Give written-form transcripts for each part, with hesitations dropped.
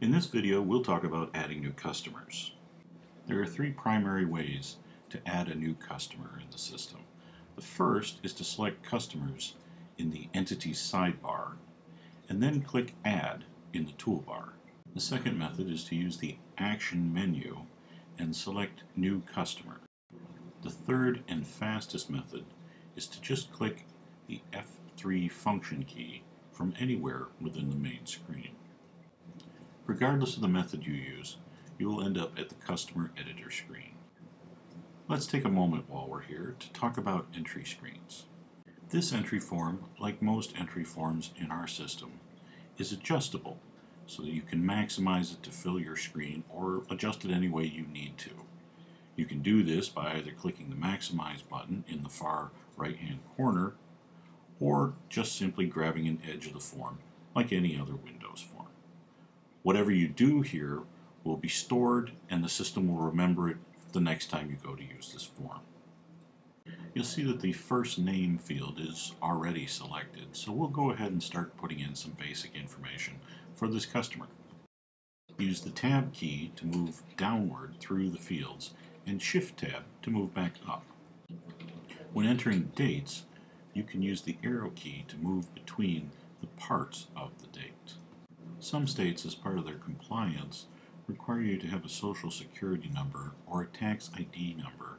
In this video, we'll talk about adding new customers. There are three primary ways to add a new customer in the system. The first is to select customers in the Entities sidebar, and then click Add in the toolbar. The second method is to use the Action menu and select New Customer. The third and fastest method is to just click the F3 function key from anywhere within the main screen. Regardless of the method you use, you will end up at the Customer Editor screen. Let's take a moment while we're here to talk about entry screens. This entry form, like most entry forms in our system, is adjustable so that you can maximize it to fill your screen or adjust it any way you need to. You can do this by either clicking the Maximize button in the far right-hand corner or just simply grabbing an edge of the form like any other Windows form. Whatever you do here will be stored and the system will remember it the next time you go to use this form. You'll see that the first name field is already selected, so we'll go ahead and start putting in some basic information for this customer. Use the Tab key to move downward through the fields and Shift Tab to move back up. When entering dates, you can use the arrow key to move between the parts of the date. Some states, as part of their compliance, require you to have a social security number or a tax ID number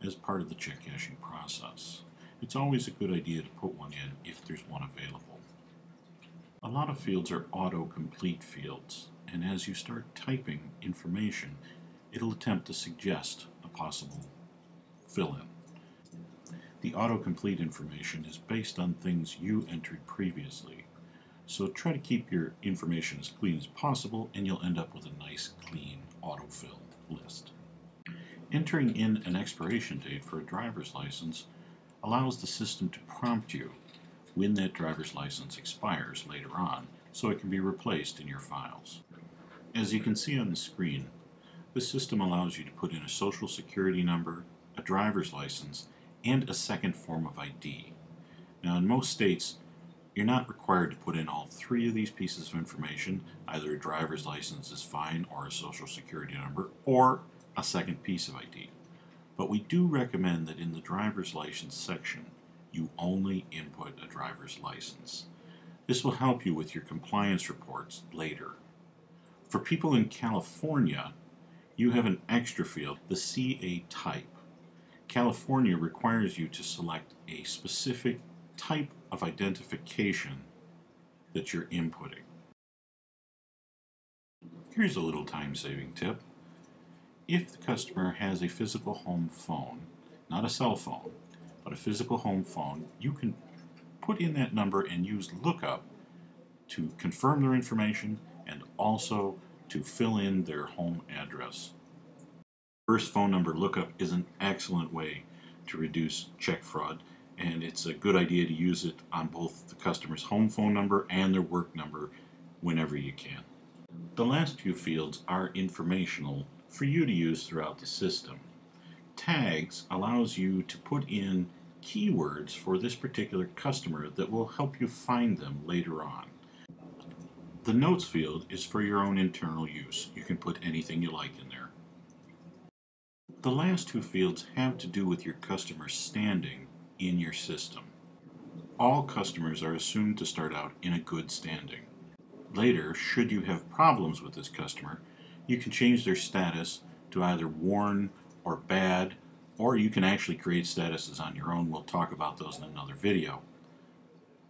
as part of the check cashing process. It's always a good idea to put one in if there's one available. A lot of fields are autocomplete fields, and as you start typing information, it'll attempt to suggest a possible fill-in. The autocomplete information is based on things you entered previously, so try to keep your information as clean as possible and you'll end up with a nice clean autofill list. Entering in an expiration date for a driver's license allows the system to prompt you when that driver's license expires later on so it can be replaced in your files. As you can see on the screen, the system allows you to put in a social security number, a driver's license, and a second form of ID. Now in most states, you're not required to put in all three of these pieces of information. Either a driver's license is fine, or a social security number, or a second piece of ID. But we do recommend that in the driver's license section, you only input a driver's license. This will help you with your compliance reports later. For people in California, you have an extra field, the CA type. California requires you to select a specific type of identification that you're inputting. Here's a little time-saving tip. If the customer has a physical home phone, not a cell phone, but a physical home phone, you can put in that number and use lookup to confirm their information and also to fill in their home address. Reverse phone number lookup is an excellent way to reduce check fraud, and it's a good idea to use it on both the customer's home phone number and their work number whenever you can. The last few fields are informational for you to use throughout the system. Tags allows you to put in keywords for this particular customer that will help you find them later on. The Notes field is for your own internal use. You can put anything you like in there. The last two fields have to do with your customer's standing in your system. All customers are assumed to start out in a good standing. Later, should you have problems with this customer, you can change their status to either worn or bad, or you can actually create statuses on your own. We'll talk about those in another video.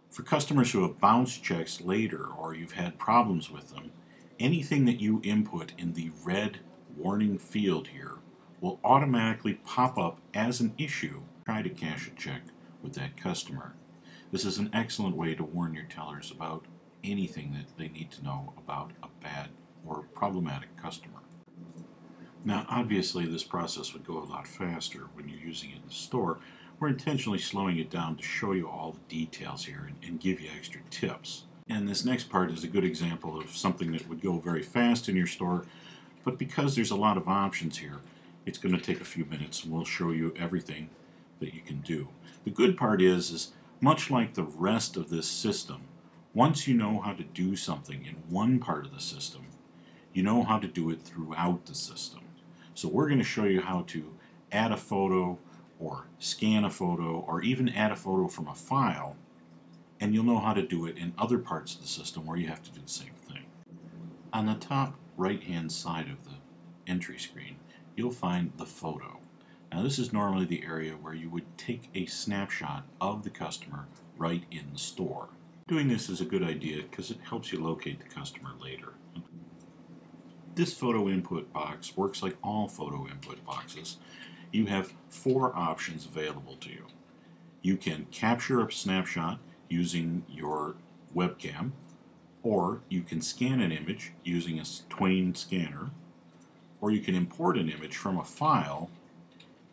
For customers who have bounced checks later or you've had problems with them, anything that you input in the red warning field here will automatically pop up as an issue. Try to cash a check with that customer. This is an excellent way to warn your tellers about anything that they need to know about a bad or problematic customer. Now obviously this process would go a lot faster when you're using it in the store. We're intentionally slowing it down to show you all the details here and give you extra tips. And this next part is a good example of something that would go very fast in your store, but because there's a lot of options here, it's going to take a few minutes and we'll show you everything that you can do. The good part is much like the rest of this system, once you know how to do something in one part of the system, you know how to do it throughout the system. So we're going to show you how to add a photo or scan a photo or even add a photo from a file, and you'll know how to do it in other parts of the system where you have to do the same thing. On the top right hand side of the entry screen, you'll find the photo. Now this is normally the area where you would take a snapshot of the customer right in the store. Doing this is a good idea because it helps you locate the customer later. This photo input box works like all photo input boxes. You have 4 options available to you. You can capture a snapshot using your webcam, or you can scan an image using a Twain scanner, or you can import an image from a file,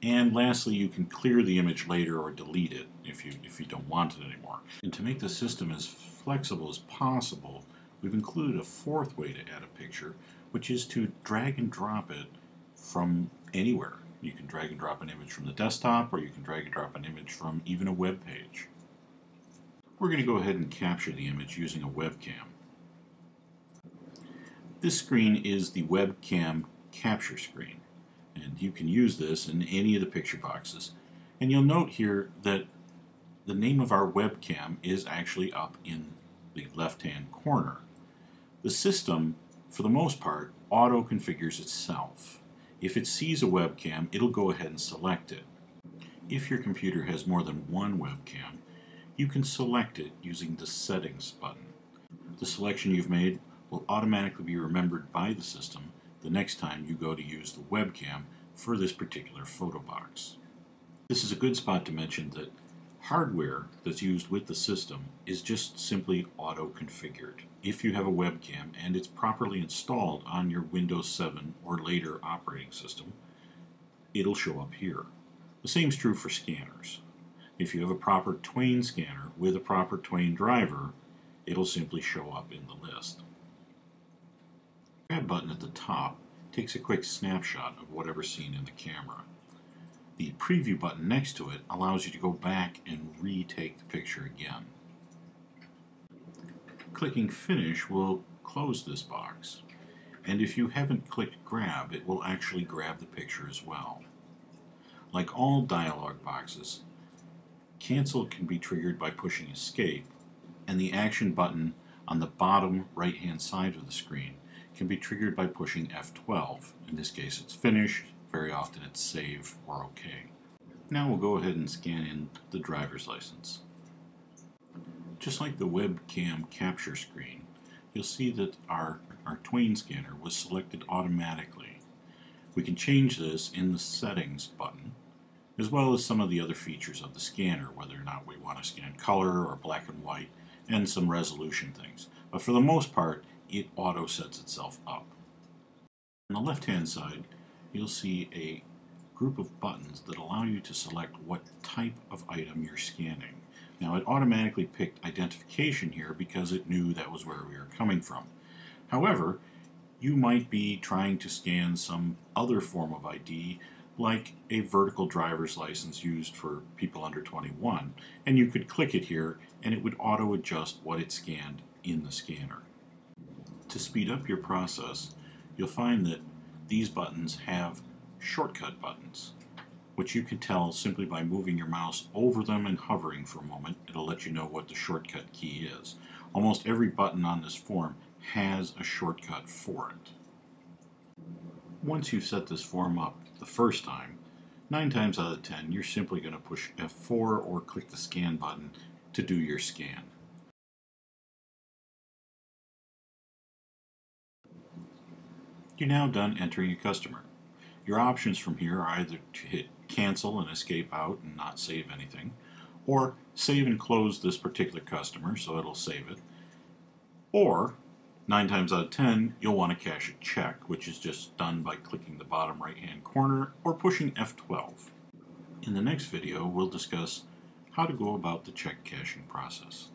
and lastly you can clear the image later or delete it if you don't want it anymore. And to make the system as flexible as possible, we've included a 4th way to add a picture, which is to drag and drop it from anywhere. You can drag and drop an image from the desktop, or you can drag and drop an image from even a web page. We're going to go ahead and capture the image using a webcam. This screen is the webcam capture screen, and you can use this in any of the picture boxes. And you'll note here that the name of our webcam is actually up in the left-hand corner. The system, for the most part, auto-configures itself. If it sees a webcam, it'll go ahead and select it. If your computer has more than one webcam, you can select it using the Settings button. The selection you've made will automatically be remembered by the system the next time you go to use the webcam for this particular photo box. This is a good spot to mention that hardware that's used with the system is just simply auto-configured. If you have a webcam and it's properly installed on your Windows 7 or later operating system, it'll show up here. The same is true for scanners. If you have a proper Twain scanner with a proper Twain driver, it'll simply show up in the list. The grab button at the top takes a quick snapshot of whatever's seen in the camera. The preview button next to it allows you to go back and retake the picture again. Clicking Finish will close this box, and if you haven't clicked Grab, it will actually grab the picture as well. Like all dialog boxes, Cancel can be triggered by pushing Escape, and the Action button on the bottom right-hand side of the screen can be triggered by pushing F12. In this case it's Finish. Very often it's Save or OK. Now we'll go ahead and scan in the driver's license. Just like the webcam capture screen, you'll see that our Twain scanner was selected automatically. We can change this in the Settings button, as well as some of the other features of the scanner, whether or not we want to scan color or black and white, and some resolution things. But for the most part, it auto sets itself up. On the left-hand side, you'll see a group of buttons that allow you to select what type of item you're scanning. Now it automatically picked identification here because it knew that was where we were coming from. However, you might be trying to scan some other form of ID, like a vertical driver's license used for people under 21, and you could click it here and it would auto adjust what it scanned in the scanner. To speed up your process, you'll find that these buttons have shortcut buttons, which you can tell simply by moving your mouse over them and hovering for a moment. It'll let you know what the shortcut key is. Almost every button on this form has a shortcut for it. Once you've set this form up the first time, 9 times out of 10 you're simply going to push F4 or click the scan button to do your scan. You're now done entering a customer. Your options from here are either to hit cancel and escape out and not save anything, or save and close this particular customer so it'll save it, or 9 times out of 10 you'll want to cash a check, which is just done by clicking the bottom right hand corner or pushing F12. In the next video we'll discuss how to go about the check cashing process.